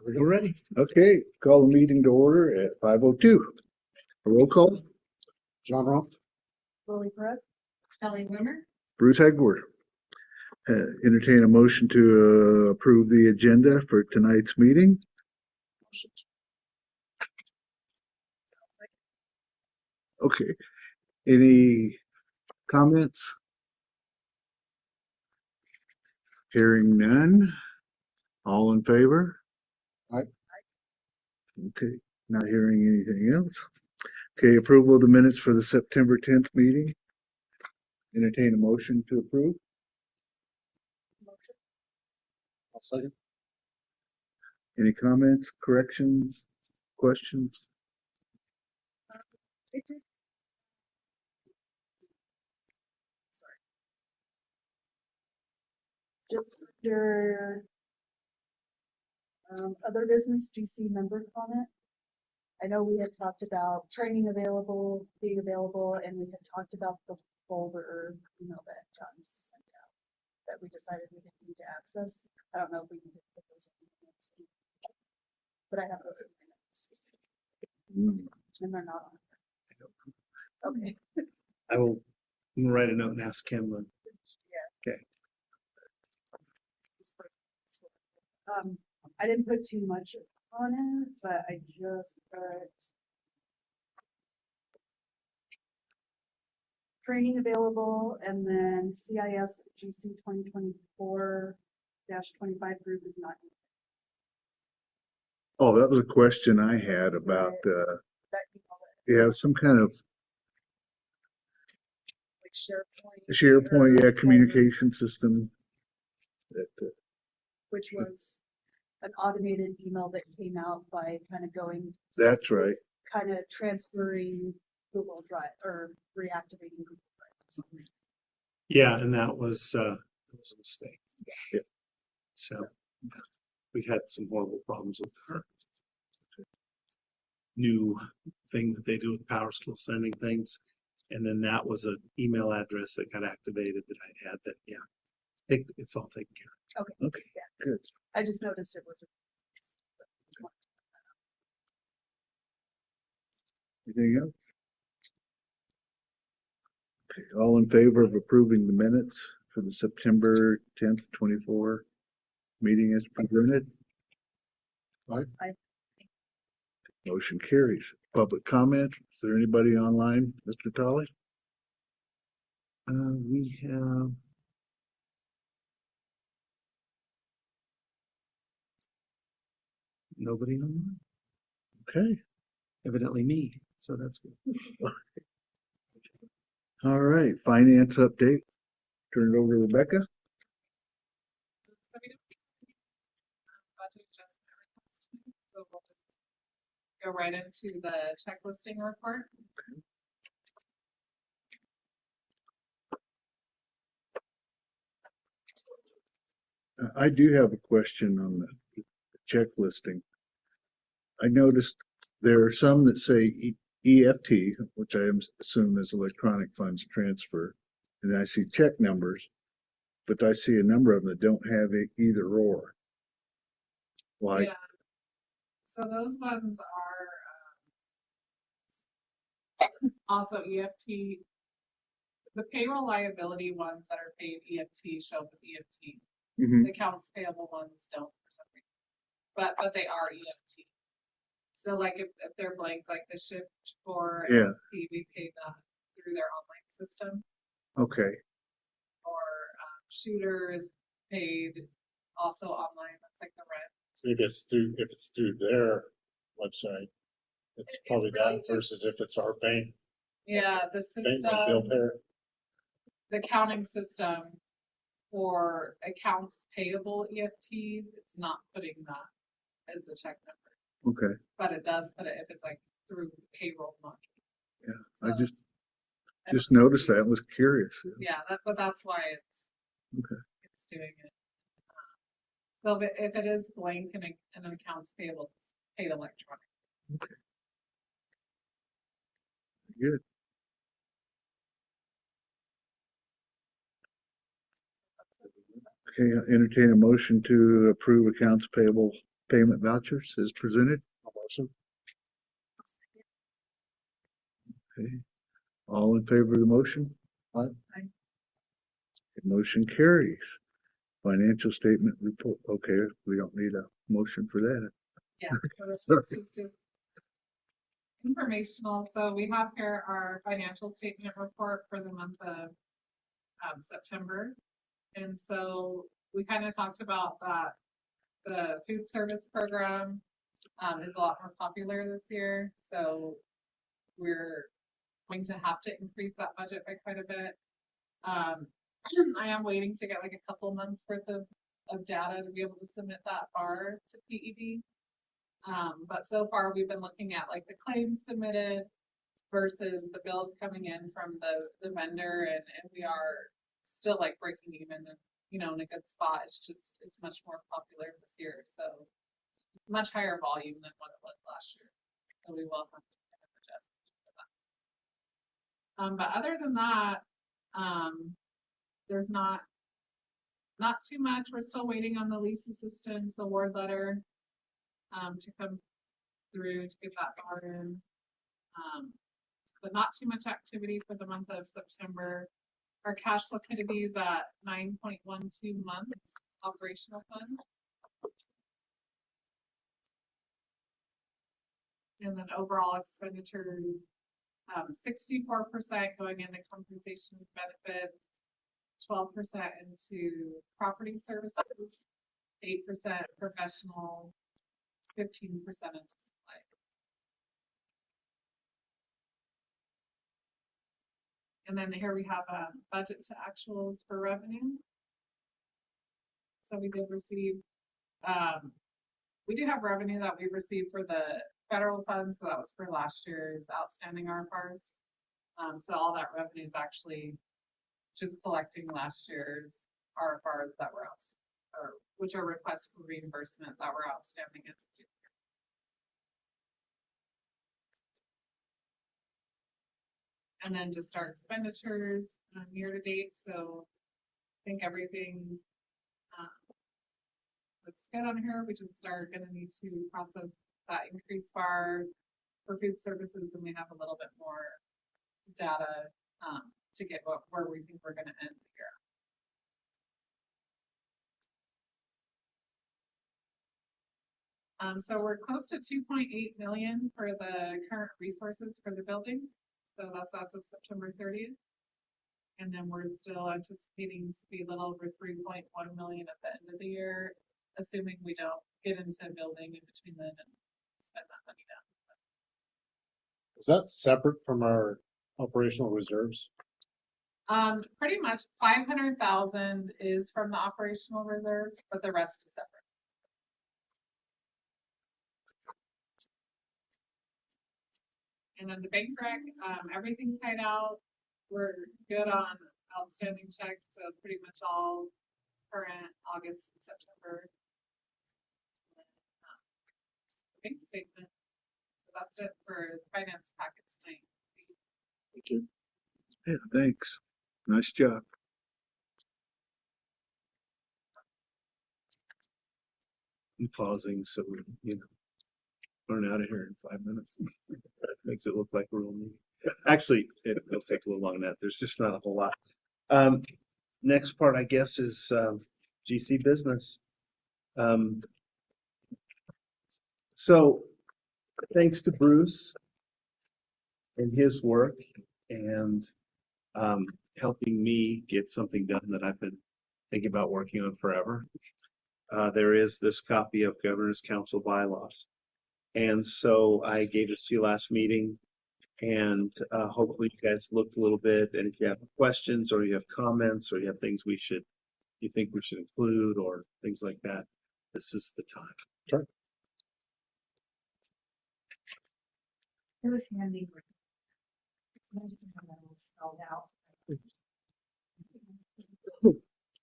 We're ready. Okay, call the meeting to order at 5:02. A roll call, John Roth. Lily Perez. Kelly Wimmer. Bruce Hagward. Entertain a motion to approve the agenda for tonight's meeting. Okay, any comments? Hearing none. All in favor? Aye. Okay, not hearing anything else. Okay, approval of the minutes for the September 10th meeting. Entertain a motion to approve. Motion. I'll second. Any comments, corrections, questions? It did. Sorry. Just under other business, GC member comment. I know we had talked about training available, being available, and we had talked about the folder email that John sent out that we decided we didn't need to access. I don't know if we need to put those in the minutes, but I have those in the minutes. And they're not on. Okay. I will write a note and ask him then. Yeah. Okay. I didn't put too much on it, but I just put training available, and then CIS GC 2024-25 group is not. Oh, that was a question I had about, That you know, some kind of like SharePoint. SharePoint, or communication system. That, which was an automated email that came out by kind of going. that's right. Kind of transferring Google Drive or reactivating Google Drive or something. Yeah, and that was a mistake. Yeah. So yeah, we had some horrible problems with our new thing that they do with Power School sending things. And then that was an email address that got activated that I had that, yeah, it's all taken care of. Okay. Okay, Yeah. good. I just noticed it was. Anything else? Okay, all in favor of approving the minutes for the September 10th, 24 meeting as presented? Aye. Motion carries. Public comment. Is there anybody online, Mr. Tolley? We have. Nobody online? Okay. Evidently me. So that's good. All right. Finance update. Turn it over to Rebecca. So we don't budget adjustment request tonight, so we'll just go right into the check listing report. I do have a question on the check listing. I noticed there are some that say EFT, which I assume is electronic funds transfer, and I see check numbers, but I see a number of them that don't have either or. Like, Yeah. So those ones are also EFT. The payroll liability ones that are paid EFT show up with EFT. mhm, The accounts payable ones don't for some reason, but they are EFT. So like if they're blank, like the shift for Yeah. SP, we pay that through their online system. okay, Or shooter is paid also online. That's like the rent. So if it's through their website, it's probably really that just- versus if it's our bank Yeah, the bank like bill system, payer. the accounting system for accounts payable EFTs, it's not putting that as the check number, okay. but it does put it if it's like through payroll money. Yeah, I So- just noticed that and was curious. Yeah, but that's why Okay. it's doing it. So if it is blank and an accounts payable, it's paid electronic. Good. Okay, entertain a motion to approve accounts payable payment vouchers as presented. Motion. Okay. All in favor of the motion? Aye. Aye. The motion carries. Financial statement report. Okay, we don't need a motion for that. Yeah, so this Sorry. is just informational. So we have here our financial statement report for the month of September. And so we kind of talked about that the food service program is a lot more popular this year. So we're going to have to increase that budget by quite a bit. I am waiting to get like a couple months worth of data to be able to submit that far to PED. But so far we've been looking at like the claims submitted versus the bills coming in from the vendor, and we are still like breaking even and, you know, in a good spot. It's just, it's much more popular this year. So much higher volume than what it was last year. So we will have to kind of adjust for that. But other than that, there's not too much. We're still waiting on the lease assistance award letter to come through to get that far in. But not too much activity for the month of September. Our cash liquidity is at 9.12 months operational fund. And then overall expenditures, 64% going into compensation benefits, 12% into property services, 8% professional, 15% into supply. And then here we have a budget to actuals for revenue. So we did receive, we do have revenue that we received for the federal funds. So that was for last year's outstanding RFRs. So all that revenue is actually just collecting last year's RFRs that were out, or which are requests for reimbursement that were outstanding. And then just our expenditures year to date. So I think everything looks good on here. We just are going to need to process that increase bar for food services, and we have a little bit more data to get where we think we're going to end the year. So we're close to 2.8 million for the current resources for the building. So that's as of September 30th. And then we're still anticipating to be a little over 3.1 million at the end of the year, assuming we don't get into building in between then and spend that money down. Is that separate from our operational reserves? Pretty much 500,000 is from the operational reserves, but the rest is separate. And then the bank rec, everything tied out. We're good on outstanding checks, so pretty much all current August and September. Bank statement. So that's it for the finance packet tonight. Thank you. Yeah, thanks. Nice job. I'm pausing so we, you know, run out of here in 5 minutes. Makes it look like we're only. Actually, it'll take a little longer than that. There's just not a whole lot. Next part, I guess, is GC business. So thanks to Bruce and his work and helping me get something done that I've been thinking about working on forever. There is this copy of Governor's Council bylaws. And so I gave this to you last meeting, and hopefully you guys looked a little bit, and if you have questions or you have comments or you have things you think we should include or things like that, this is the time. Sure. It was handy. It's nice to have that all spelled out.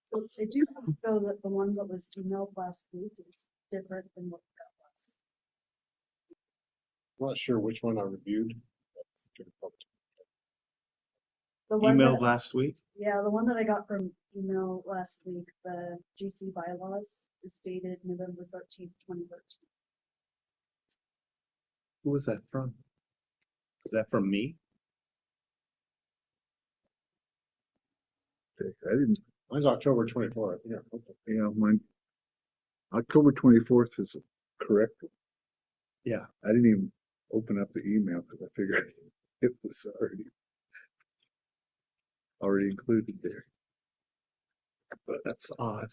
So I do feel that the one that was emailed last week is different than what that was. I'm not sure which one I reviewed. The one emailed that, last week? yeah, the one that I got from email last week, the GC bylaws is dated November 13th, 2013. Who was that from? Is that from me? I didn't, Mine's October 24th. Yeah. Okay. yeah, mine, October 24th is correct. Yeah. I didn't even open up the email because I figured it was already included there. But that's odd.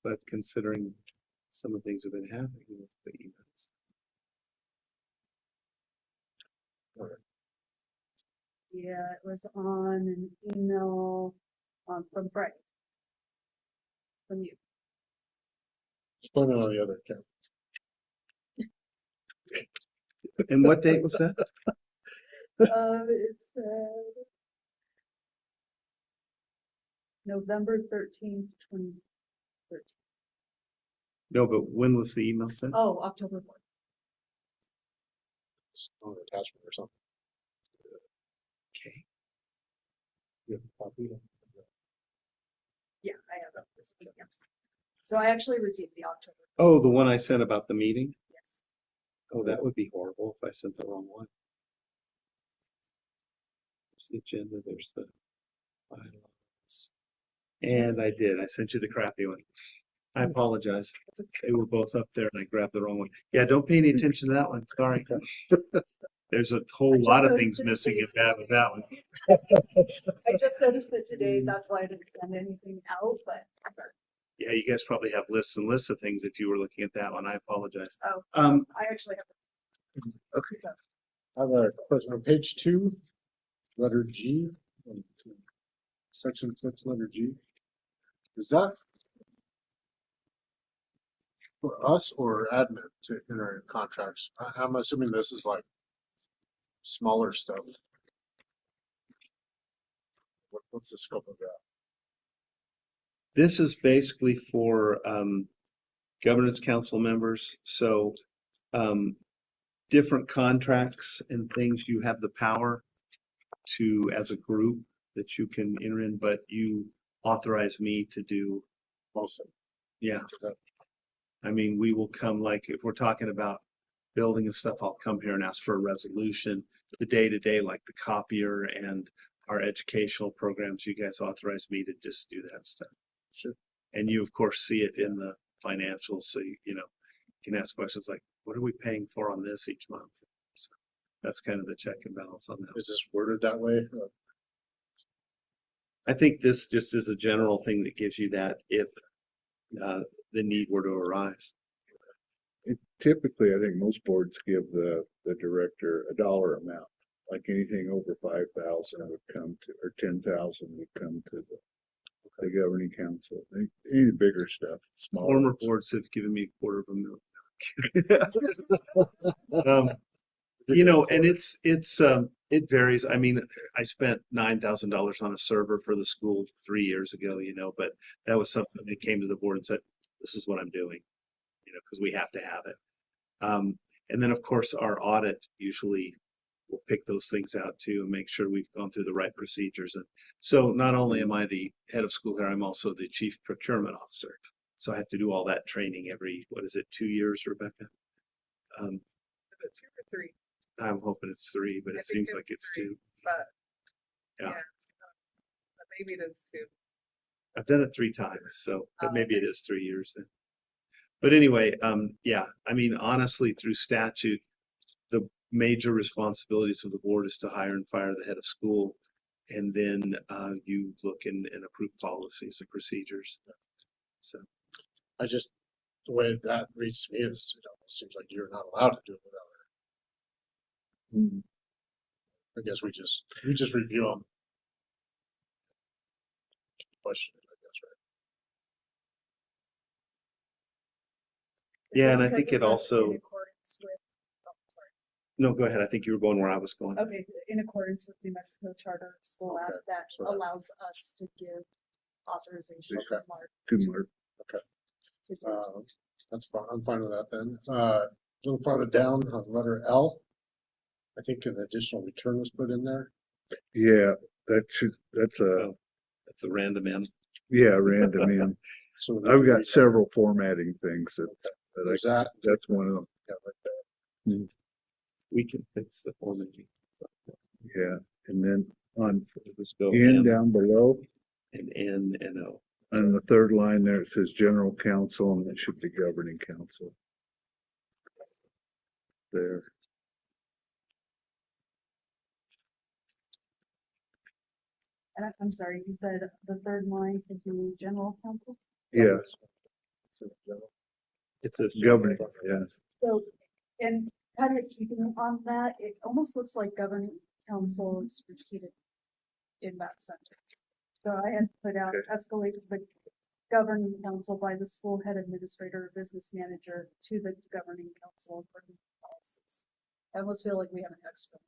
But considering some of the things have been happening with the emails. Yeah, it was on an email from Brett. From you. Just blame it on the other account. And what date was that? It said November 13th, 2013. No, but when was the email sent? Oh, October 4th. It's on an attachment or something. Okay. You have a copy? Yeah, I have it this week. Yeah. So I actually received the October. Oh, the one I sent about the meeting? Yes. Oh, that would be horrible if I sent the wrong one. There's the agenda, there's the bylaws. And I did. I sent you the crappy one. I apologize. They were both up there and I grabbed the wrong one. Yeah, don't pay any attention to that one. Sorry. There's a whole lot of things missing and bad with that one. I just noticed it today. That's why I didn't send anything out, but. Yeah, you guys probably have lists and lists of things if you were looking at that one. I apologize. Oh, I actually have. Okay. So, I have a question on page 2, letter G, section 6, letter G. Is that for us or admin to enter in contracts? I'm assuming this is like smaller stuff. What's the scope of that? This is basically for governance council members. So different contracts and things you have the power to, as a group, that you can enter in, but you authorize me to do. Mostly. Yeah. I mean, we will come, like, if we're talking about building and stuff, I'll come here and ask for a resolution. The day-to-day, like the copier and our educational programs, you guys authorize me to just do that stuff. Sure. And you, of course, see it in the financials, so you can ask questions like, what are we paying for on this each month? So that's kind of the check and balance on that. Is this worded that way? I think this just is a general thing that gives you that if the need were to arise. Typically, I think most boards give the director a dollar amount, like anything over 5,000 would come to, or 10,000 would come to the governing council. Any bigger stuff, smaller. Former boards have given me $250,000. And it varies. I mean, I spent $9,000 on a server for the school 3 years ago, but that was something that came to the board and said, this is what I'm doing, because we have to have it. And then of course our audit usually will pick those things out too and make sure we've gone through the right procedures. And so not only am I the head of school here, I'm also the chief procurement officer. So I have to do all that training every, 2 years, Rebecca? Is it 2 or 3? I'm hoping it's 3, but I it think seems like it's 3, 2. But Yeah. But maybe it is 2. I've done it 3 times, so but maybe it Okay. is 3 years then. But anyway, yeah, I mean, honestly, through statute, the major responsibilities of the board is to hire and fire the head of school, and then you look and approve policies and procedures. So I just, the way that reads to me is, it almost seems like you're not allowed to do it without it. I guess we just review them. Question it, I guess, right? yeah, and I because think it it's also. in accordance with. Oh, sorry. No, go ahead. I think you were going where I was going. Okay, in accordance with New Mexico Charter School Okay, Act that so that- allows us to give authorization Okay. to Mark. Good mark. to do so. That's fine. I'm fine with that then. A little farther down on letter L, I think an additional return was put in there. Yeah, that's a, Oh, that's a random end. yeah, random in. So we I've can got read several formatting things that There's that. that's one of them. Yeah, right there. We can fix the formatting. So, Yeah, and then on we'll just go in M down below, and N and O. on the third line there, it says general counsel and it should be governing council. There. And I'm sorry, you said the third line is the general counsel? Yeah, It says governing, yeah. So, and kind of keeping on that, it almost looks like governing council is repeated in that sentence. So I had put out Okay. escalate the governing council by the school head administrator or business manager to the governing council for the policies. I almost feel like we have an extra.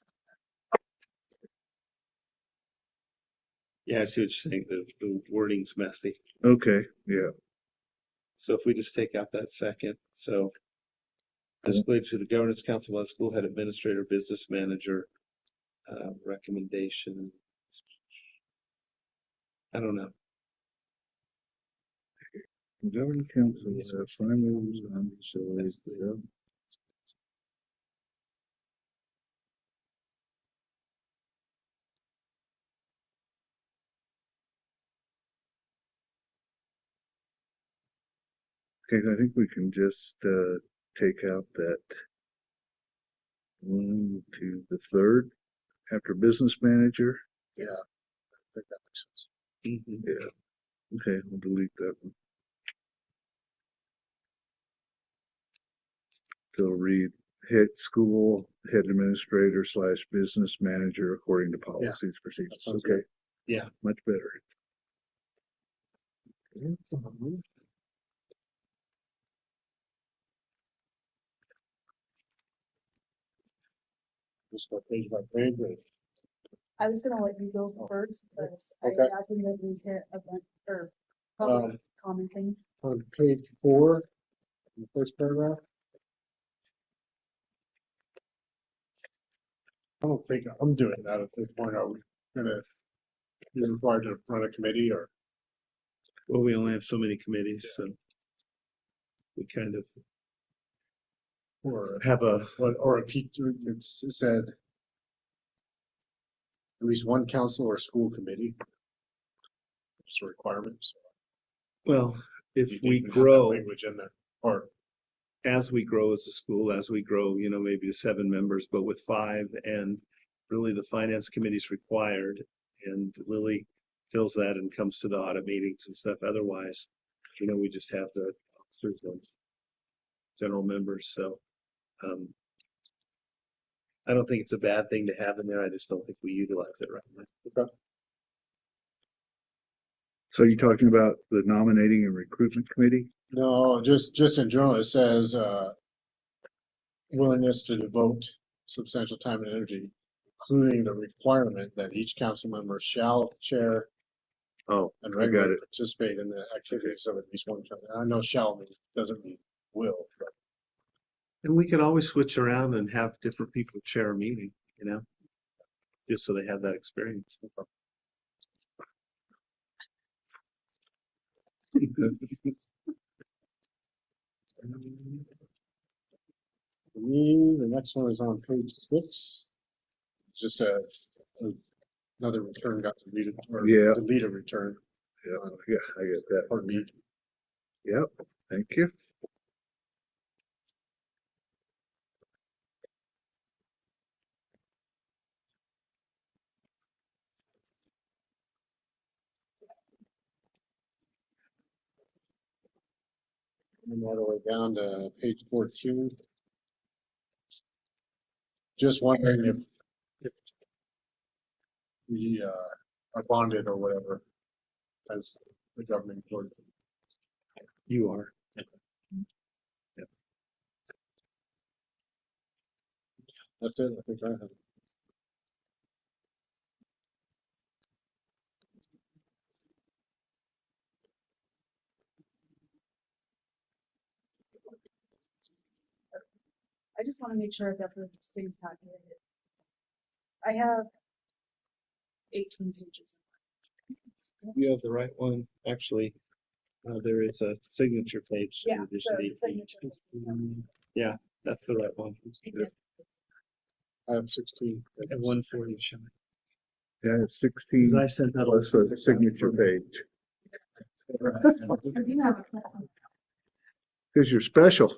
Yeah, I see what you're saying. The wording's messy. Okay, yeah. So if we just take out that second, so escalate to the governance council by the school head administrator, business manager, recommendation. I don't know. Governing council is a primary on facilities. Yeah. Okay, I think we can just take out that one to the third after business manager. Yeah, I think that makes sense. Mhm. Yeah. Okay, we'll delete that one. So read head school head administrator / business manager according to policies, procedures. sounds Okay. good. Yeah. Much better. Just go page by page. I was gonna let you go first because I Okay. imagine that we hit a bunch or Um, probably common things. On page 4, in the first paragraph. I don't think I'm doing that at this point. Are we gonna be required to run a committee or? Well, we only have so many committees, so we kind of Or have a, or a P, it said at least one council or school committee. It's a requirement. So well, if you we even have that grow, language in there, or as we grow as a school, as we grow, maybe to 7 members, but with 5, and really the finance committee's required, and Lily fills that and comes to the audit meetings and stuff. Otherwise, we just have the officers and general members. So I don't think it's a bad thing to have in there. I just don't think we utilize it right now. So you're talking about the nominating and recruitment committee? no, just in general, it says willingness to devote substantial time and energy, including the requirement that each council member shall chair Oh, and I got regularly it. participate in the activities of at least one council. I know shall doesn't mean will. But And we could always switch around and have different people chair a meeting, just so they have that experience. for me, the next one is on page 6. Just another return got deleted or Yeah. delete a return. Yeah, I get that. Pardon me. Yep, thank you. And all the way down to page 14. Just wondering if we are bonded or whatever as the governing board. You are. That's it. I think I have. I just want to make sure I've got the same packet. I have 18 pages. You have the right one. Actually, there is a signature page. in Yeah, addition the to signature. Yeah, that's the right one. I have 16. At 140. Yeah, Because 16 I sent that. plus a signature page. Because you're special.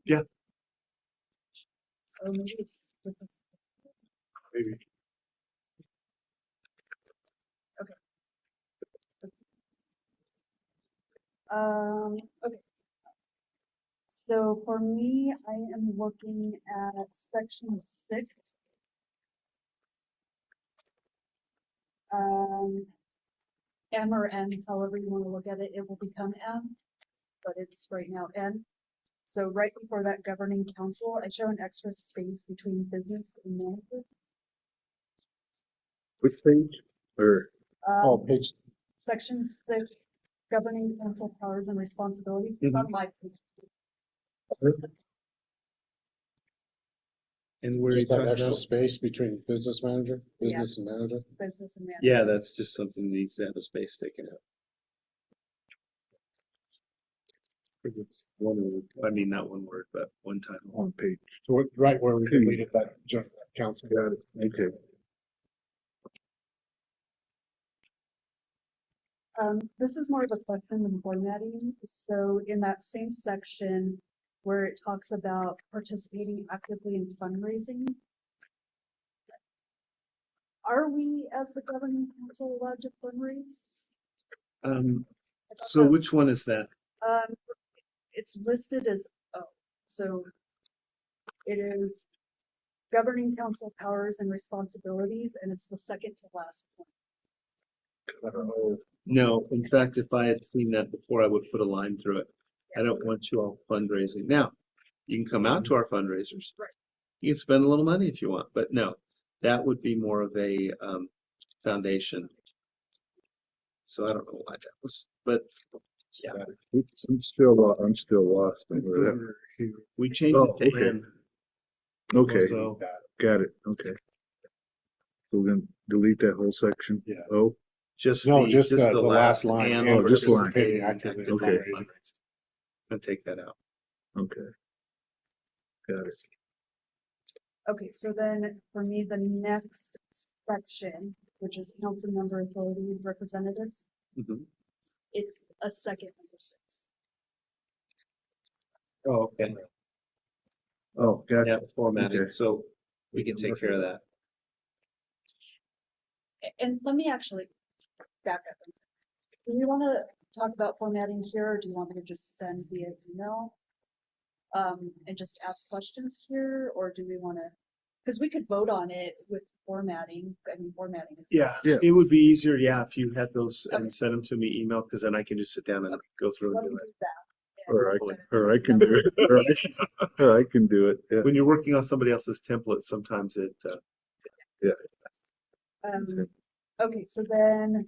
Yeah. Oh, maybe it's Maybe. okay. So for me, I am looking at section 6. M or N, however you want to look at it, it will become M, but it's right now N. So right before that governing council, I show an extra space between business and management. Which page? Or, Oh, Um, page, section 6, governing council powers and responsibilities. It's on my page. And where you just that talking extra about? space between business manager, Yeah. business and manager. Business and management. Yeah, that's just something that needs to have a space taken out. Because it's one word. I mean, not one word, but one title. on page. So right where we deleted that joint council. Got it. Okay. This is more of a question than formatting. So in that same section where it talks about participating actively in fundraising, are we as the governing council allowed to fundraise? So which one is that? It's listed as O. So it is governing council powers and responsibilities, and it's the second to last one. No, in fact, if I had seen that before, I would put a line through it. I don't want you all fundraising. Now, you can come out to our fundraisers. Right. You can spend a little money if you want, but no, that would be more of a foundation. So I don't know why that was, but yeah, I'm still lost on where that. we changed Oh, it to okay. N. Okay, So got it. Okay. So we're gonna delete that whole section? Yeah. Oh, just No, the, just the last last line. and Oh, just line. participating Actively in actively in fundraising. fundraising. And take that out. okay. Got it. Okay, so then for me, the next section, which is council member authorities representatives, Mhm. it's a second number 6. Oh, okay. Oh, got Yeah, it. formatting. Okay. So we can take care of that. And let me actually back up. Do you want to talk about formatting here, or do you want me to just send via email? And just ask questions here, or do we want to, because we could vote on it with formatting. I mean, formatting is. Yeah, Yeah. it would be easier, yeah, if you had those Okay. and send them to me email, because then I can just sit down and Okay. go through Let and me do do it. that. Or I can do it. Or I can do it. Yeah. When you're working on somebody else's template, sometimes it, Okay, so then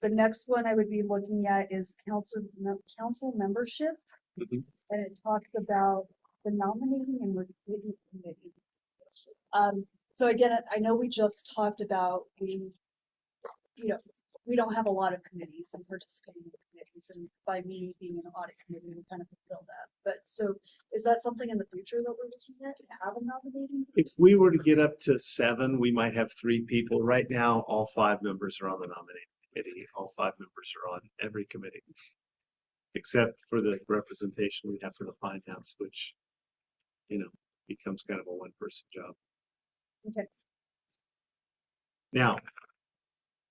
the next one I would be looking at is council membership. Mhm. And it talks about the nominating and recruiting committee. So again, I know we just talked about we don't have a lot of committees and participating in committees, and by me being an audit committee, we kind of fulfill that. But so is that something in the future that we're looking at, to have a nominating? if we were to get up to 7, we might have 3 people. Right now, all 5 members are on the nominating committee. All 5 members are on every committee, except for the representation we have for the finance, which, becomes kind of a one-person job. Okay. Now,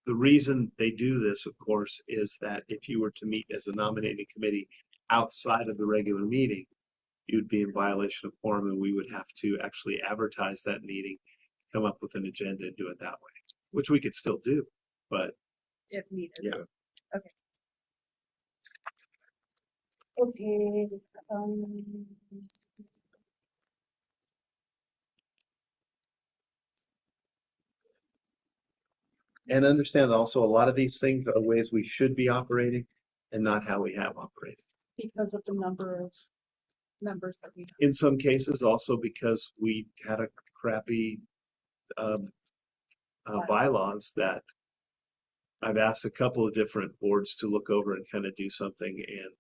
the reason they do this, of course, is that if you were to meet as a nominating committee outside of the regular meeting, you'd be in violation of quorum, and we would have to actually advertise that meeting, come up with an agenda and do it that way. which we could still do, but if needed. yeah. Okay, um, And understand also a lot of these things are ways we should be operating and not how we have operated. because of the number of members that we have. In some cases also because we had a crappy um, bylaws that I've asked a couple of different boards to look over and kind of do something. And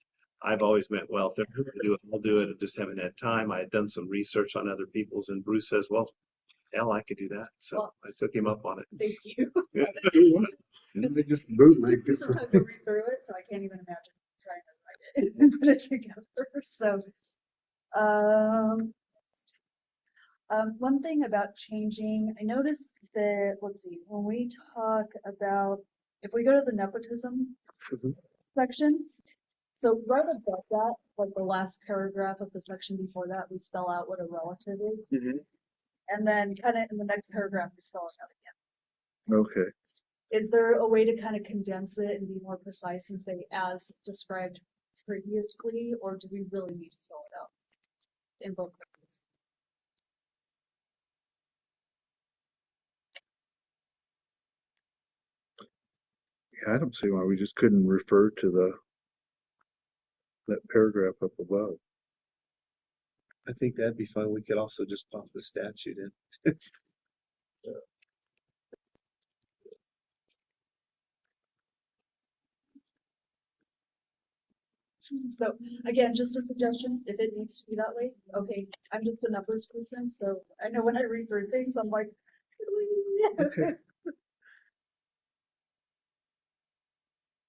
I've always meant, well, if they're going to do it, I'll do it. I just haven't had time. I had done some research on other people's and Bruce says, well, hell, I could do that. So Well, I took him up on it. Thank you. And they just bootlegged it. Some time to read through it, so I can't even imagine trying to write it and put it together. So, one thing about changing, I noticed that, let's see, when we talk about, if we go to the nepotism Mhm. section, so right above that, like the last paragraph of the section before that, we spell out what a relative is. And then kind of in the next paragraph, we spell it out again. Okay. Is there a way to kind of condense it and be more precise and say as described previously, or do we really need to spell it out in both places? Yeah, I don't see why we just couldn't refer to that paragraph up above. I think that'd be fun. We could also just pop the statute in. So again, just a suggestion, if it needs to be that way, okay, I'm just a numbers person, so I know when I read through things, I'm like, Okay.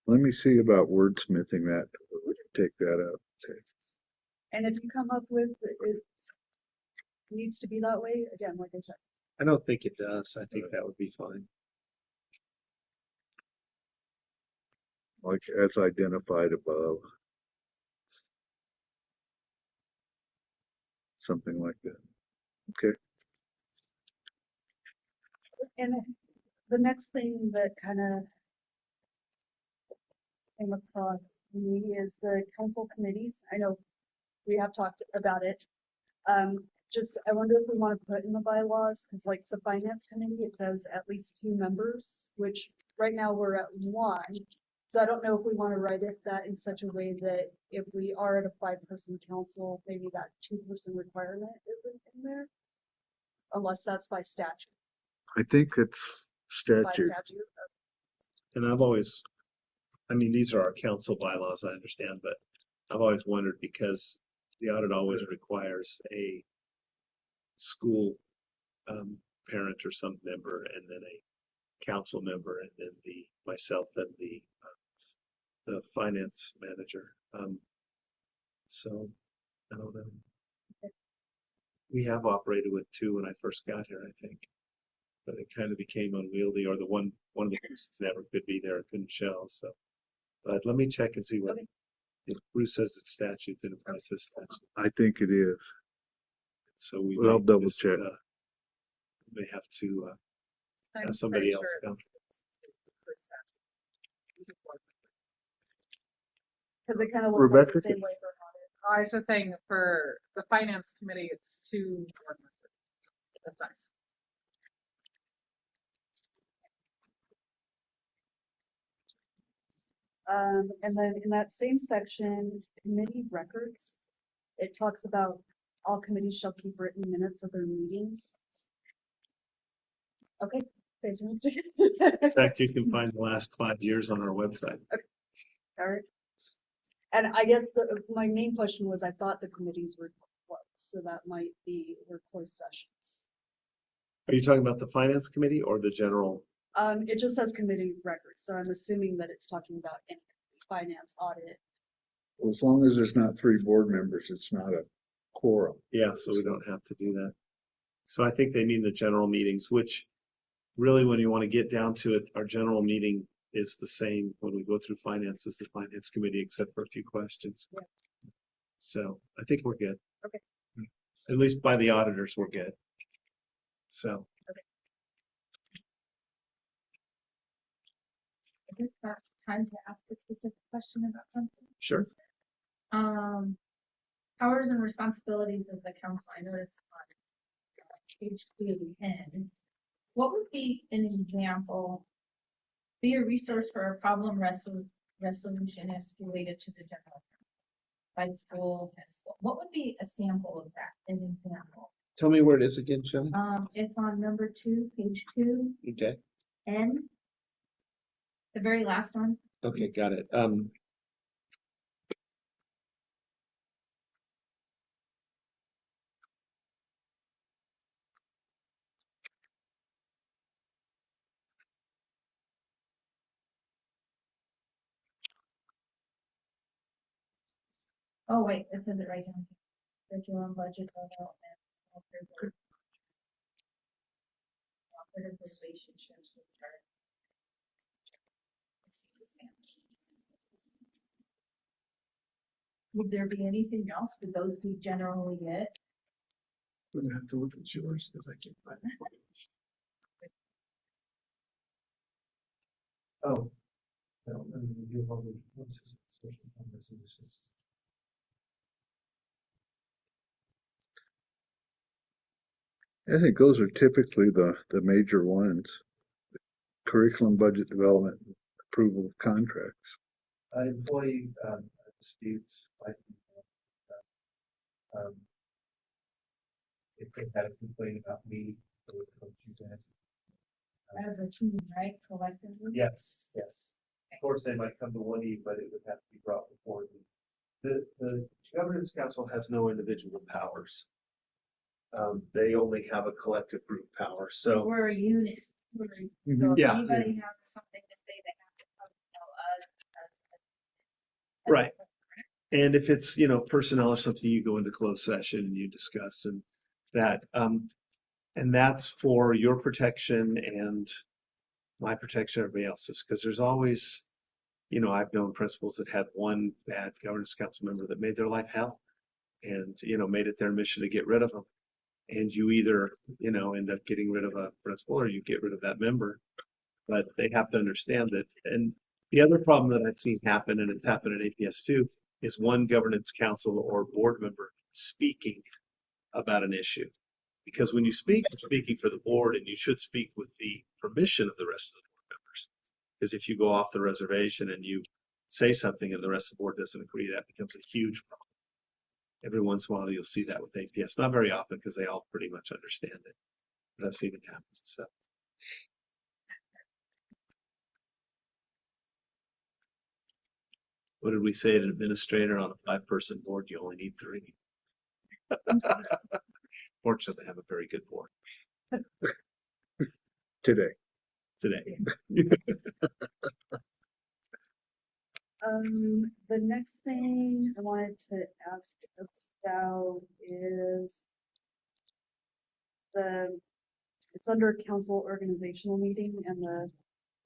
Let me see about wordsmithing that. Take that out. Okay. and if you come up with it needs to be that way, again, like I said, I don't think it does. I think that would be fine. Like as identified above. Something like that. Okay. and the next thing that kind of came across to me is the council committees. I know we have talked about it. Just, I wonder if we want to put in the bylaws, because like the finance committee, it says at least 2 members, which right now we're at 1. So I don't know if we want to write it that in such a way that if we are at a 5-person council, maybe that 2-person requirement isn't in there. Unless that's by statute. I think it's By statute. statute. And I've always, I mean, these are our council bylaws, I understand, but I've always wondered because the audit always requires a school parent or some member, and then a council member, and then myself and the finance manager. So I don't know. We have operated with 2 when I first got here, I think, but it kind of became unwieldy, or one of the pieces never could be there, couldn't show. So, but let me check and see what. Okay. If Bruce says it's statute, then it probably says statute. I think it is. So we Well, may double just, check. may have to I'm have somebody pretty else sure come. it's for statute. Because it kind of looks like Rebecca, the same way for audit. I was just saying for the finance committee, it's 2 board members. That's nice. And then in that same section, committee records, it talks about all committees shall keep written minutes of their meetings. Okay, fantastic. In fact, you can find the last 5 years on our website. All right. And I guess my main question was, I thought the committees were closed, so that might be their closed sessions. Are you talking about the finance committee or the general? It just says committee records, so I'm assuming that it's talking about any finance audit. Well, as long as there's not 3 board members, it's not a quorum. Yeah, so we don't have to do that. So I think they mean the general meetings, which really, when you want to get down to it, our general meeting is the same when we go through finance as the finance committee, except for a few questions. Yeah. So I think we're good. Okay. At least by the auditors, we're good. So. just got time to ask a specific question about something. Sure. Powers and responsibilities of the council. I noticed on page 2 of 10. What would be an example? Be a resource for a problem resolution escalated to the general by school, head of school. What would be a sample of that? An example. Tell me where it is again, Shelley. It's on number 2, page 2, Okay. N. The very last one. Okay, got it. Oh, wait, it says it right down here. Curriculum, budget, development, cooperative relationships with our. Would there be anything else? Would those be generally it? I'm gonna have to look at yours because I can't find it. Oh. Well, I mean, you probably, what's his social conversations? I think those are typically the major ones. Curriculum, budget development, approval of contracts. Employee disputes, like, if they had a complaint about me, they would come to you guys. As a team, right? Collectively? Yes, yes. Of course, they might come to one of you, but it would have to be brought before you. The governance council has no individual powers. They only have a collective group power. So We're a unit. So if Yeah. anybody has something to say, they have to come tell us. Right. And if it's, personnel or something, you go into closed session and you discuss and that. And that's for your protection and my protection, everybody else's, because there's always, I've known principals that had one bad governance council member that made their life hell and, made it their mission to get rid of them. And you either, end up getting rid of a principal or you get rid of that member. But they have to understand that. And the other problem that I've seen happen, and it's happened at APS too, is one governance council or board member speaking about an issue. Because when you speak, you're speaking for the board and you should speak with the permission of the rest of the board members. Because if you go off the reservation and you say something and the rest of the board doesn't agree, that becomes a huge problem. Every once in a while, you'll see that with APS. Not very often because they all pretty much understand it. But I've seen it happen. So. What did we say? An administrator on a 5-person board, you only need 3. Fortunately, I have a very good board Today. today. The next thing I wanted to ask about is it's under council organizational meeting and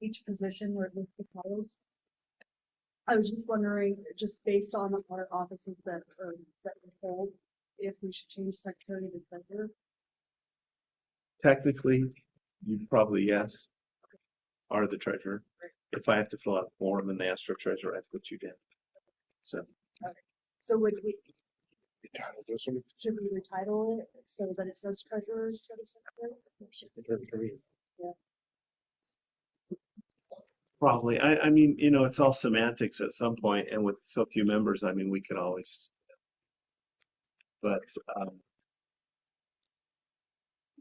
each position where it lists the titles. I was just wondering, just based on our offices that we hold, if we should change secretary to treasurer. Technically, you probably yes, are the treasurer. If I have to fill out a form and they ask for a treasurer, I put you down. So So would we, Title this one. should we retitle it so that it says treasurer instead of secretary? Yeah. probably, I mean, it's all semantics at some point, and with so few members, I mean, we could always. But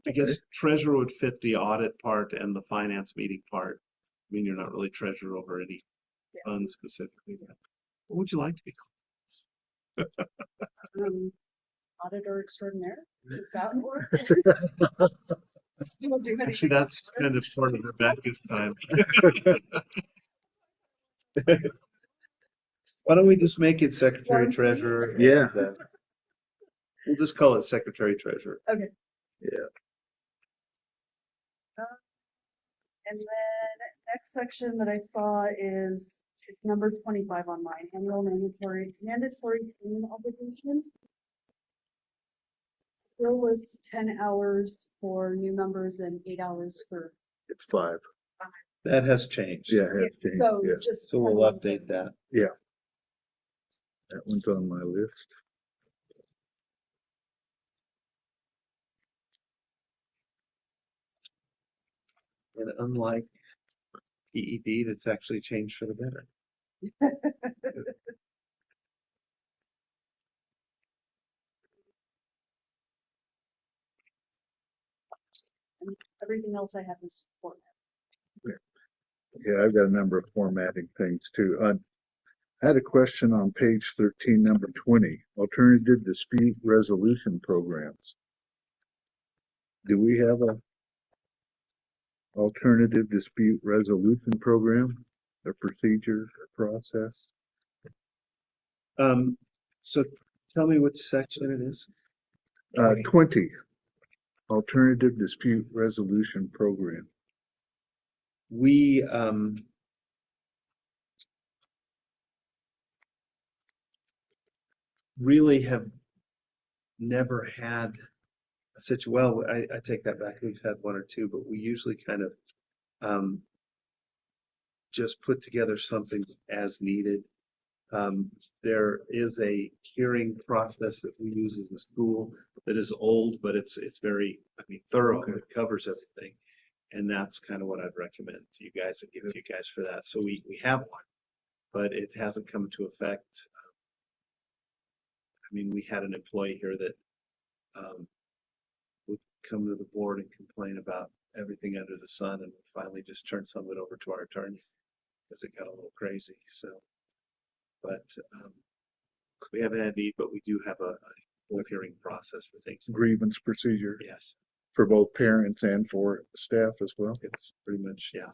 I guess treasurer would fit the audit part and the finance meeting part. I mean, you're not really treasurer over any fund specifically. What would you like to be called? Auditor extraordinaire? Is that what? You won't do Actually, anything. that's kind of part of Rebecca's time. Why don't we just make it secretary Once. treasurer? Yeah. And, we'll just call it secretary treasurer. Okay. Yeah. And then next section that I saw is it's number 25 on mine, annual mandatory training obligations. Still lists 10 hours for new members and 8 hours for, It's 5. That has changed. Yeah, it has changed, So yeah. just. So we'll kind of update that. That one's on my list. And unlike PED, that's actually changed for the better. And everything else I have is format. Yeah, I've got a number of formatting things too. I had a question on page 13, number 20, alternative dispute resolution programs. Do we have a alternative dispute resolution program, a procedure, a process? So tell me which section it is. 20, alternative dispute resolution program. We, really have never had a situation. Well, I take that back. We've had one or two, but we usually kind of just put together something as needed. There is a hearing process that we use as a school that is old, but it's very, I mean, thorough. Okay. It covers everything. And that's kind of what I'd recommend to you guys and give to you guys for that. So we have one, but it hasn't come to effect. I mean, we had an employee here that would come to the board and complain about everything under the sun, and we finally just turned some of it over to our attorney because it got a little crazy. So, but we haven't had need, but we do have a full hearing process for things. Grievance procedure Yes, for both parents and for staff as well. it's pretty much, yeah.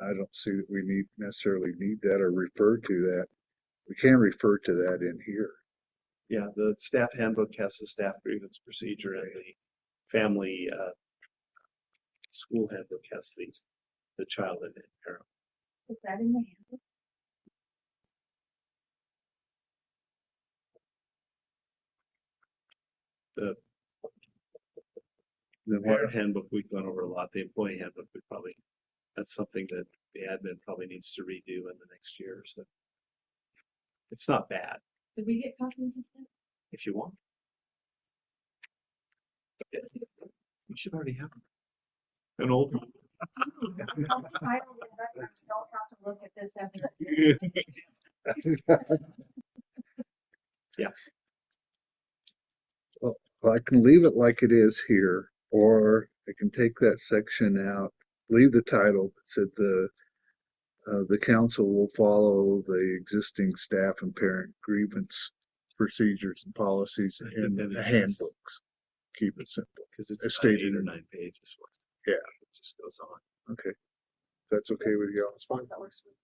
I don't see that we necessarily need that or refer to that. We can refer to that in here. Yeah, the staff handbook has the staff grievance procedure, and the family school handbook has the child and parent. Is that in the handbook? The Then parent handbook, we've gone over a lot. The employee handbook, that's something that the admin probably needs to redo in the next year. So it's not bad Did we get copies of that? if you want. You should already have an old one. I don't have to look at this every Yeah. Well, I can leave it like it is here, or I can take that section out, leave the title that said the council will follow the existing staff and parent grievance procedures and policies I think in that the it is. handbooks. Keep it simple. Because it's As about stated 8 or in- 9 pages worth. Yeah. It just goes on. Okay. If that's okay with y'all. It's fine. That works for me.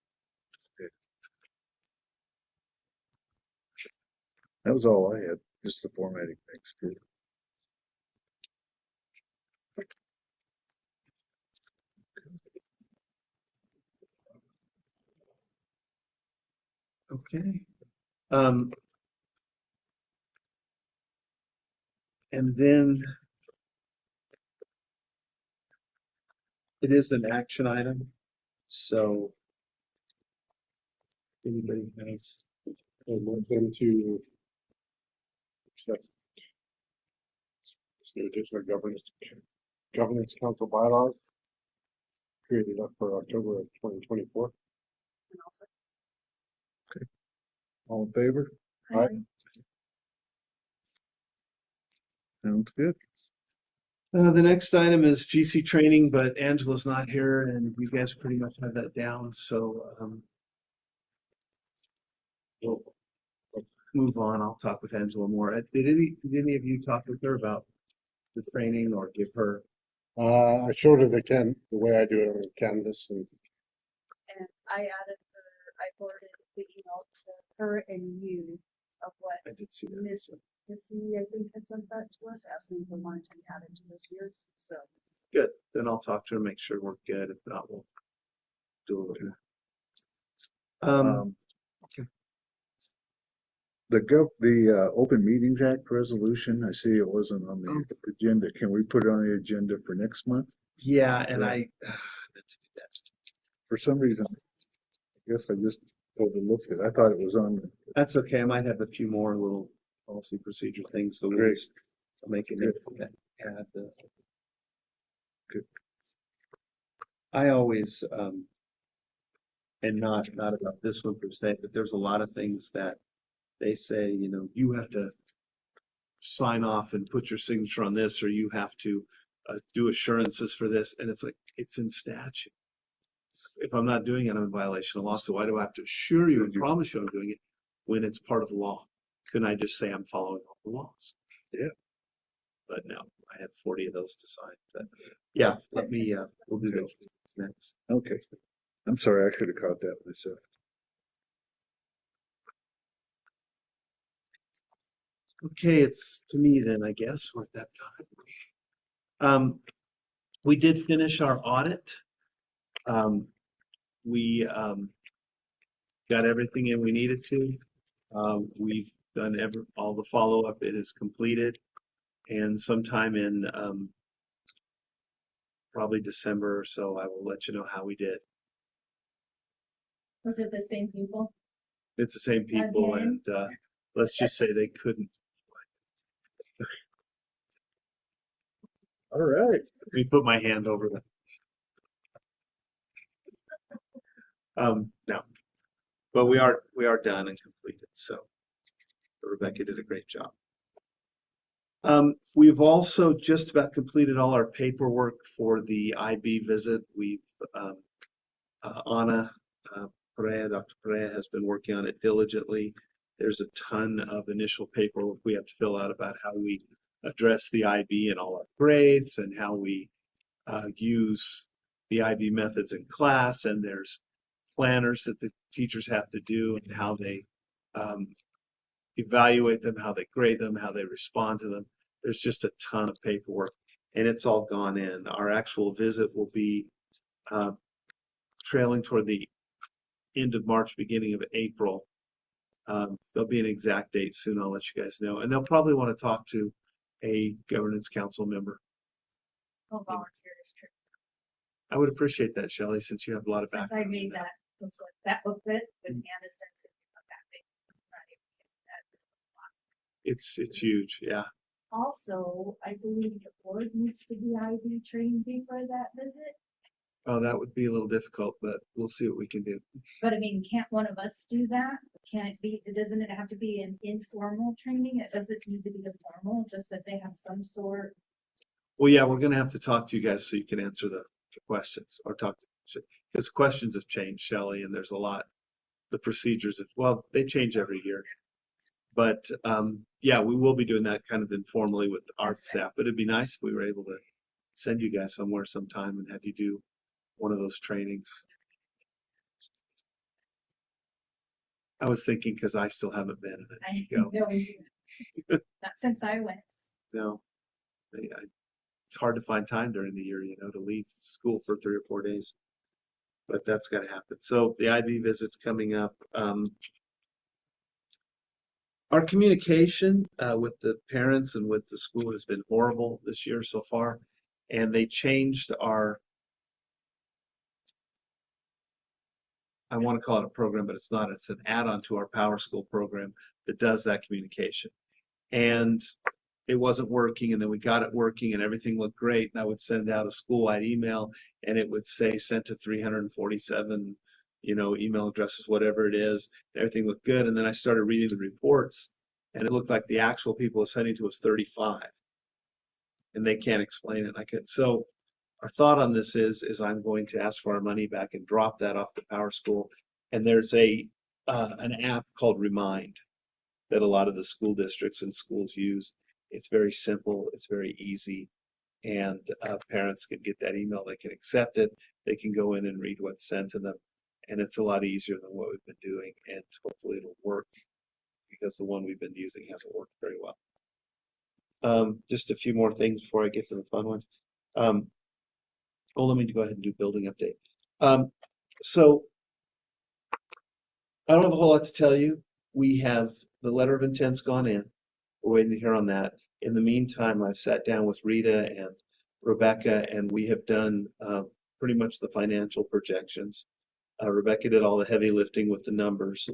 That was all I had, just the formatting things too. Okay. And then it is an action item. So anybody has, I want them to accept this new addition of governance council bylaws created up for October of 2024. And also, All in favor? Aye. Sounds good. the next item is GC training, but Angela's not here and you guys pretty much have that down. So we'll move on. I'll talk with Angela more. Did any of you talk with her about the training or give her? I showed her the way I do it on Canvas, and and I added her, I forwarded the email to her and you of what I did see that. Miss Missy, I think, had sent that to us, asking if we wanted to be added to this year's, so. Good. Then I'll talk to her, make sure we're good. If not, we'll do a little more. Okay. The Open Meetings Act resolution, I see it wasn't on the agenda. Can we put it on the agenda for next month? Yeah, and I meant to do that. For some reason, I guess I just overlooked it. I thought it was on. That's okay. I might have a few more little policy procedure things, so we'll Great. just make a note of that. Add the. Good. I always, and not about this one per se, but there's a lot of things that they say, you know, you have to sign off and put your signature on this, or you have to do assurances for this, and it's like, it's in statute. If I'm not doing it, I'm in violation of law, so why do I have to assure you and promise you I'm doing it when it's part of the law? Couldn't I just say I'm following all the laws? Yeah. But no, I have 40 of those to sign. But yeah, let me, we'll do those next. Okay. I'm sorry, I should have caught that myself. Okay, it's to me then, I guess, we're at that time. We did finish our audit. We got everything in we needed to. We've done all the follow-up. It is completed. And sometime in probably December or so, I will let you know how we did. Was it the same people? It's the same people, Again? and let's just say they couldn't. All right. Let me put my hand over them. No, but we are done and completed. So Rebecca did a great job. We've also just about completed all our paperwork for the IB visit. We've Anna Perea, Dr. Perea has been working on it diligently. There's a ton of initial paperwork we have to fill out about how we address the IB in all our grades and how we use the IB methods in class, and there's planners that the teachers have to do and how they evaluate them, how they grade them, how they respond to them. There's just a ton of paperwork, and it's all gone in. Our actual visit will be trailing toward the end of March, beginning of April. There'll be an exact date soon. I'll let you guys know. And they'll probably want to talk to a governance council member. Oh, volunteers trip. I would appreciate that, Shelley, since you have a lot of Since background. I made that booklet with Candace Denson about that big. Not even that. It's huge, yeah. Also, I believe the board needs to be IB trained before that visit. Oh, that would be a little difficult, but we'll see what we can do. But I mean, can't one of us do that? Can it be, doesn't it have to be an informal training? It doesn't need to be a formal, just that they have some sort. Well, yeah, we're going to have to talk to you guys so you can answer the questions or talk to, because questions have changed, Shelley, and there's a lot. The procedures, well, they change every year. But yeah, we will be doing that kind of informally with our staff. But it'd be nice if we were able to send you guys somewhere sometime and have you do one of those trainings. I was thinking because I still haven't been in it. Go. No, not since I went. No, it's hard to find time during the year, you know, to leave school for 3 or 4 days. But that's got to happen. So the IB visit's coming up. Our communication with the parents and with the school has been horrible this year so far. And they changed our, I want to call it a program, but it's not. It's an add-on to our Power School program that does that communication. And it wasn't working, and then we got it working and everything looked great. And I would send out a school-wide email and it would say sent to 347, you know, email addresses, whatever it is. Everything looked good. And then I started reading the reports and it looked like the actual people sending to us 35. And they can't explain it. So our thought on this is I'm going to ask for our money back and drop that off the Power School. And there's an app called Remind that a lot of the school districts and schools use. It's very simple, it's very easy, and parents can get that email, they can accept it, they can go in and read what's sent to them, and it's a lot easier than what we've been doing, and hopefully it'll work, because the one we've been using hasn't worked very well. Just a few more things before I get to the fun ones. Let me go ahead and do building update. So I don't have a whole lot to tell you. We have the letter of intent's gone in. We're waiting to hear on that. In the meantime, I've sat down with Rita and Rebecca, and we have done pretty much the financial projections. Rebecca did all the heavy lifting with the numbers.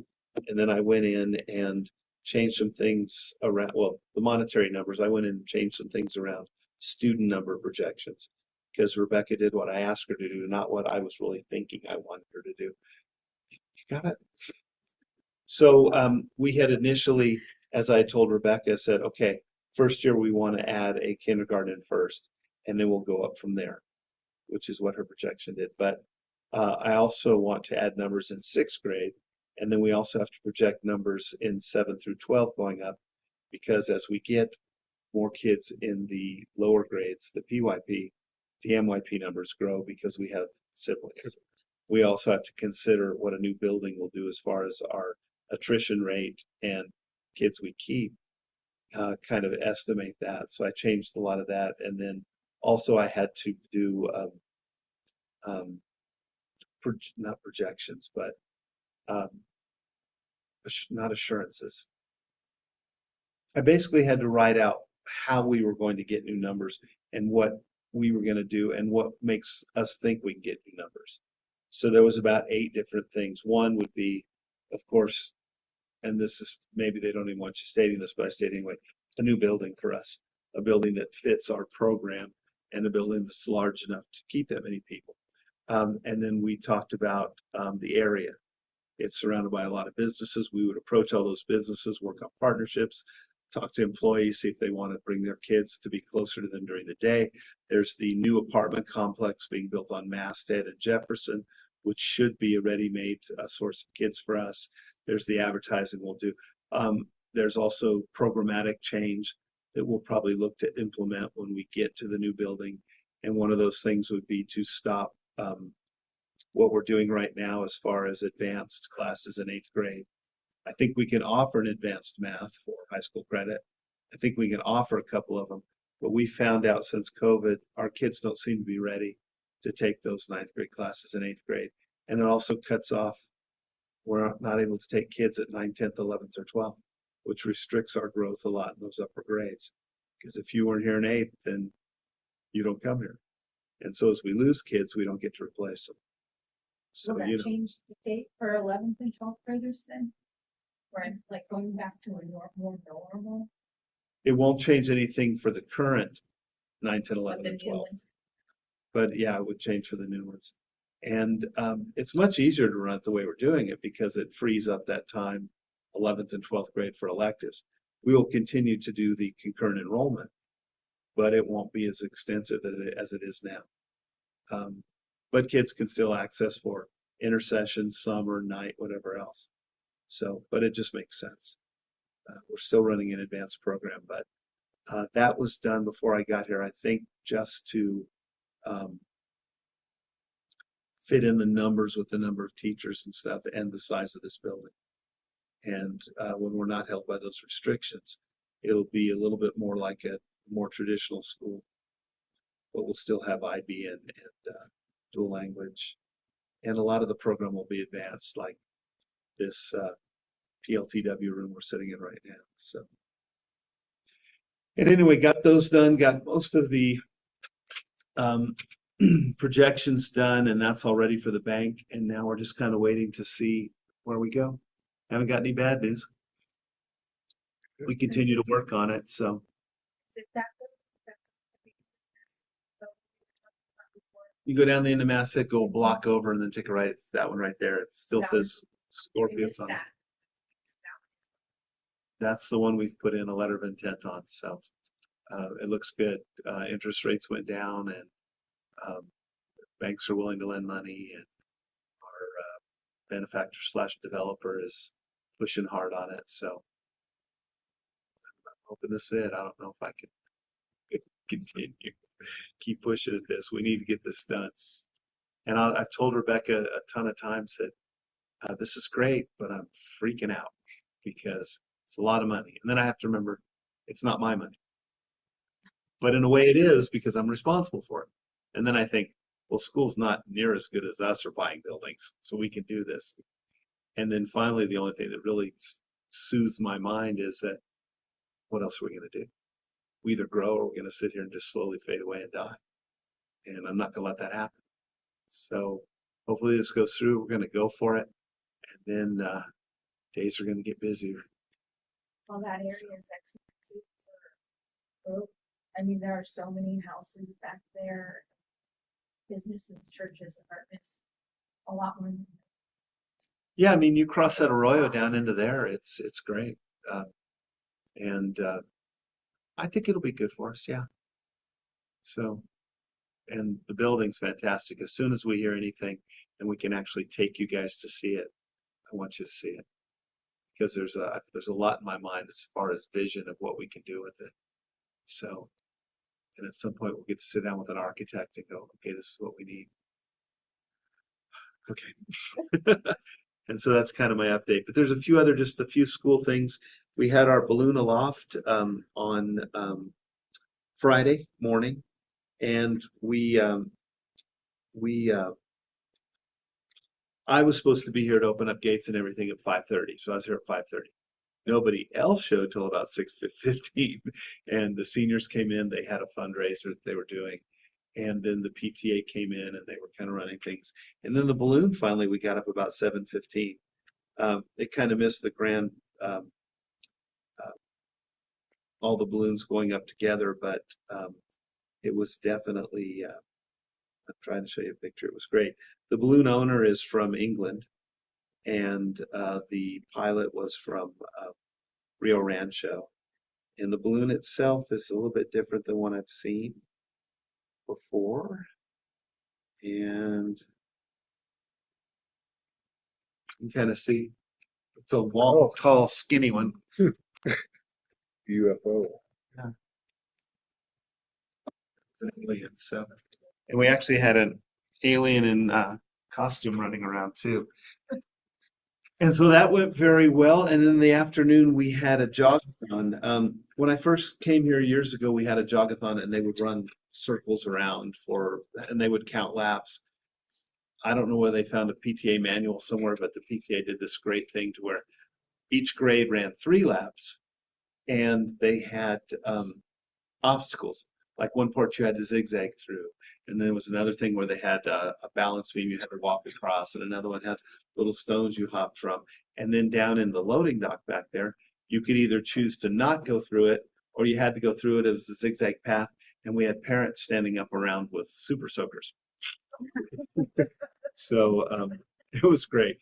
And then I went in and changed some things around, well, the monetary numbers. I went in and changed some things around student number projections because Rebecca did what I asked her to do, not what I was really thinking I wanted her to do. You got it? So we had initially, as I told Rebecca, said, okay, first year we want to add a kindergarten first, and then we'll go up from there, which is what her projection did. But I also want to add numbers in 6th grade, and then we also have to project numbers in 7 through 12 going up, because as we get more kids in the lower grades, the PYP, the MYP numbers grow because we have siblings. We also have to consider what a new building will do as far as our attrition rate and kids we keep, kind of estimate that. So I changed a lot of that. And then also I had to do not projections, but not assurances. I basically had to write out how we were going to get new numbers and what we were going to do and what makes us think we can get new numbers. So there was about 8 different things. One would be, of course, and this is, maybe they don't even want you stating this, but I state anyway, a new building for us, a building that fits our program and a building that's large enough to keep that many people. And then we talked about the area. It's surrounded by a lot of businesses. We would approach all those businesses, work on partnerships, talk to employees, see if they want to bring their kids to be closer to them during the day. There's the new apartment complex being built on Masthead and Jefferson, which should be a ready-made source of kids for us. There's the advertising we'll do. There's also programmatic change that we'll probably look to implement when we get to the new building. And one of those things would be to stop what we're doing right now as far as advanced classes in 8th grade. I think we can offer an advanced math for high school credit. I think we can offer a couple of them, but we found out since COVID, our kids don't seem to be ready to take those 9th grade classes in 8th grade. And it also cuts off, we're not able to take kids at 9th, 10th, 11th, or 12th, which restricts our growth a lot in those upper grades. Because if you weren't here in 8th, then you don't come here. And so as we lose kids, we don't get to replace them. So, Will that change the date for 11th and 12th graders then? Or like going back to a more normal? It won't change anything for the current 9, 10, But 11, the and new 12. ones, But yeah, it would change for the new ones. And it's much easier to run it the way we're doing it because it frees up that time, 11th and 12th grade for electives. We will continue to do the concurrent enrollment, but it won't be as extensive as it is now. But kids can still access for intercession, summer, night, whatever else. So, but it just makes sense. We're still running an advanced program, but that was done before I got here, I think, just to fit in the numbers with the number of teachers and stuff and the size of this building. And when we're not held by those restrictions, it'll be a little bit more like a more traditional school, but we'll still have IB and dual language. And a lot of the program will be advanced, like this PLTW room we're sitting in right now. So, and anyway, got those done, got most of the projections done, and that's all ready for the bank. And now we're just kind of waiting to see where we go. Haven't got any bad news. We continue to work on it. So is it that? you go down the end of Massac, go block over, and then take a right. It's that one right there. It still That says Scorpius on it. That's the one we've put in a letter of intent on. So it looks good. Interest rates went down, and banks are willing to lend money, and our benefactor / developer is pushing hard on it. So I'm hoping this is it. I don't know if I can continue. Keep pushing at this. We need to get this done. And I've told Rebecca a ton of times that this is great, but I'm freaking out because it's a lot of money. And then I have to remember it's not my money. But in a way it is because I'm responsible for it. And then I think, well, school's not near as good as us or buying buildings, so we can do this. And then finally, the only thing that really soothes my mind is that what else are we going to do? We either grow or we're going to sit here and just slowly fade away and die. And I'm not going to let that happen. So hopefully this goes through. We're going to go for it. And then days are going to get busier. Well, that area is excellent too for growth. I mean, there are so many houses back there, businesses, churches, apartments, a lot more. Yeah, I mean, you cross that arroyo down into there, it's great. And I think it'll be good for us, yeah. So, and the building's fantastic. As soon as we hear anything and we can actually take you guys to see it, I want you to see it. Because there's a lot in my mind as far as vision of what we can do with it. So, and at some point we'll get to sit down with an architect and go, okay, this is what we need. Okay. And so that's kind of my update. But there's just a few school things. We had our balloon aloft on Friday morning, and I was supposed to be here to open up gates and everything at 5:30, so I was here at 5:30. Nobody else showed till about 6:15, and the seniors came in. They had a fundraiser that they were doing, and then the PTA came in and they were kind of running things. And then the balloon finally we got up about 7:15. It kind of missed the grand all the balloons going up together, but it was definitely. I'm trying to show you a picture. It was great. The balloon owner is from England, and the pilot was from Rio Rancho. And the balloon itself is a little bit different than one I've seen before. And you can kind of see it's a long, tall, skinny one. UFO. Yeah. It's an alien. So, and we actually had an alien in costume running around too. And so that went very well. And then in the afternoon, we had a jogathon. When I first came here years ago, we had a jogathon and they would run circles around and they would count laps. I don't know where they found a PTA manual somewhere, but the PTA did this great thing to where each grade ran 3 laps and they had obstacles. Like one part you had to zigzag through, and then there was another thing where they had a balance beam you had to walk across, and another one had little stones you hopped from. And then down in the loading dock back there, you could either choose to not go through it, or you had to go through it as a zigzag path. And we had parents standing up around with super soakers. So it was great,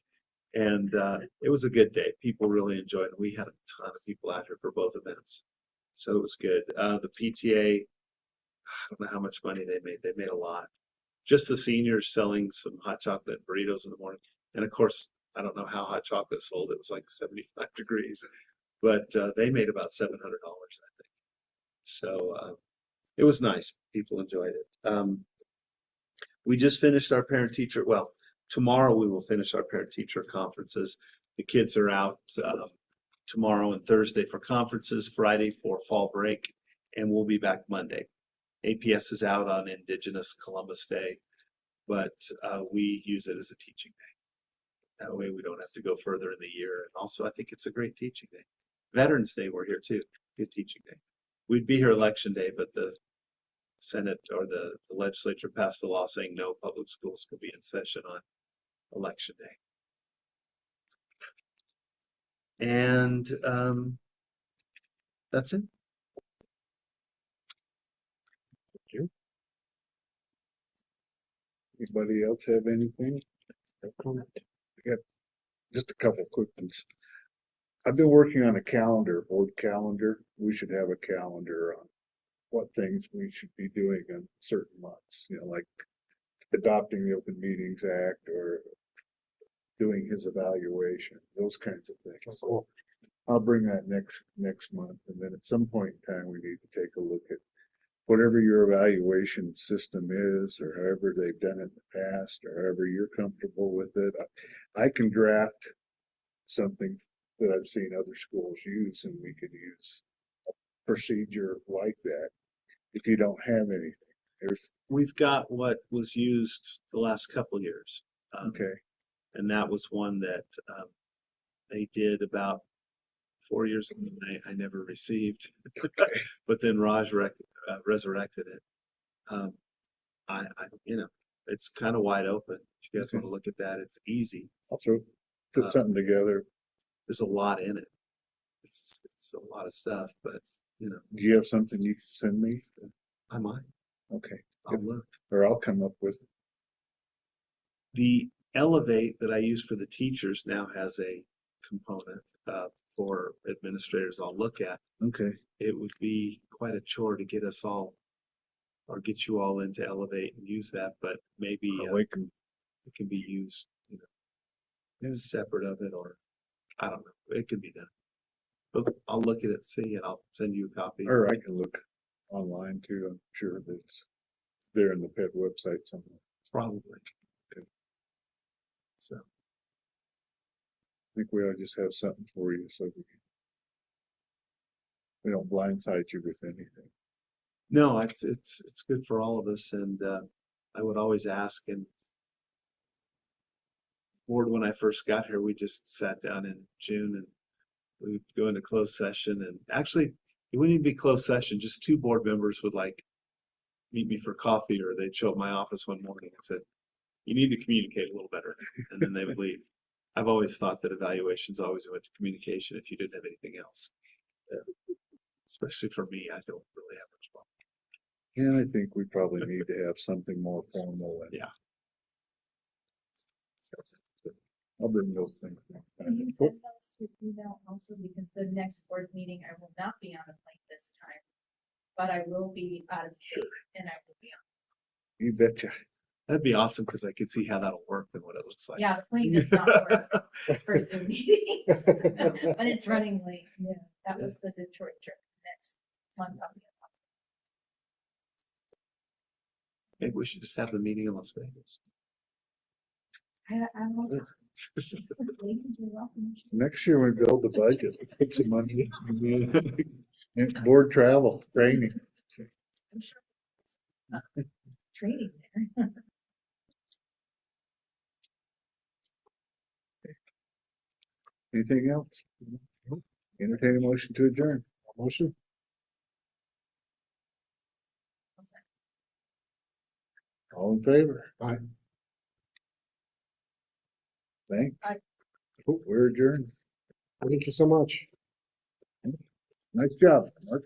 and it was a good day. People really enjoyed it. We had a ton of people out here for both events, so it was good. The PTA. I don't know how much money they made. They made a lot. Just the seniors selling some hot chocolate and burritos in the morning. And of course, I don't know how hot chocolate sold. It was like 75 degrees, but they made about $700, I think. So it was nice. People enjoyed it. We just finished our parent-teacher. Well, tomorrow we will finish our parent-teacher conferences. The kids are out tomorrow and Thursday for conferences, Friday for fall break, and we'll be back Monday. APS is out on Indigenous Columbus Day, but we use it as a teaching day. That way we don't have to go further in the year. And also I think it's a great teaching day. Veterans Day, we're here too. Good teaching day. We'd be here Election Day, but the Senate or the legislature passed a law saying no public schools could be in session on Election Day. And that's it. Anybody else have anything? No comment. I got just a couple quick ones. I've been working on a calendar, board calendar. We should have a calendar on what things we should be doing in certain months, like adopting the Open Meetings Act or doing his evaluation, those kinds of things. So I'll bring that next month. And then at some point in time, we need to take a look at whatever your evaluation system is, or however they've done it in the past, or however you're comfortable with it. I can draft something that I've seen other schools use, and we could use a procedure like that if you don't have anything. We've got what was used the last couple years. Okay. And that was one that they did about 4 years ago. I never received, but then Raj resurrected it. it's kind of wide open. If you guys Okay. want to look at that, it's easy. I'll put something together. There's a lot in it. It's a lot of stuff, but you know, Do you have something you can send me? I might. Okay, I'll look. or I'll come up with. The Elevate that I use for the teachers now has a component for administrators I'll look at. Okay, It would be quite a chore to get us all or get you all into Elevate and use that, but maybe we can. it can be used, you know, as separate of it, or I don't know. It could be done. But I'll look at it, see, and I'll send you a copy. Or I can look online too. I'm sure that it's there in the PED website somewhere. Probably. Okay. So, I think we ought to just have something for you so we don't blindside you with anything. no, it's good for all of us, and I would always ask. And board, when I first got here, we just sat down in June and we would go into closed session. And actually, it wouldn't even be closed session. Just two board members would like meet me for coffee, or they'd show up at my office one morning and said, "You need to communicate a little better," and then they would leave. I've always thought that evaluations always went to communication if you didn't have anything else. Especially for me, I don't really have much problem. Yeah, I think we probably need to have something more formal. And Yeah. I'll bring those things. Can you send those to email also, because the next board meeting, I will not be on a plane this time, but I will be out of state and I will be on. You betcha. That'd be awesome because I could see how that'll work and what it looks like. Yeah, the plane does not work for Zoom meetings, but it's running late. Yeah, that was the Detroit trip. Next month I'll be in Maybe we should just have the meeting in Las Vegas. I'm welcome. You're welcome. Next year we build the budget, put some money in board travel, training. I'm sure. Training there. Anything else? Entertain a motion to adjourn. Motion? All in favor? Aye. Thanks. Aye. We're adjourned. Thank you so much. Nice job, Mark.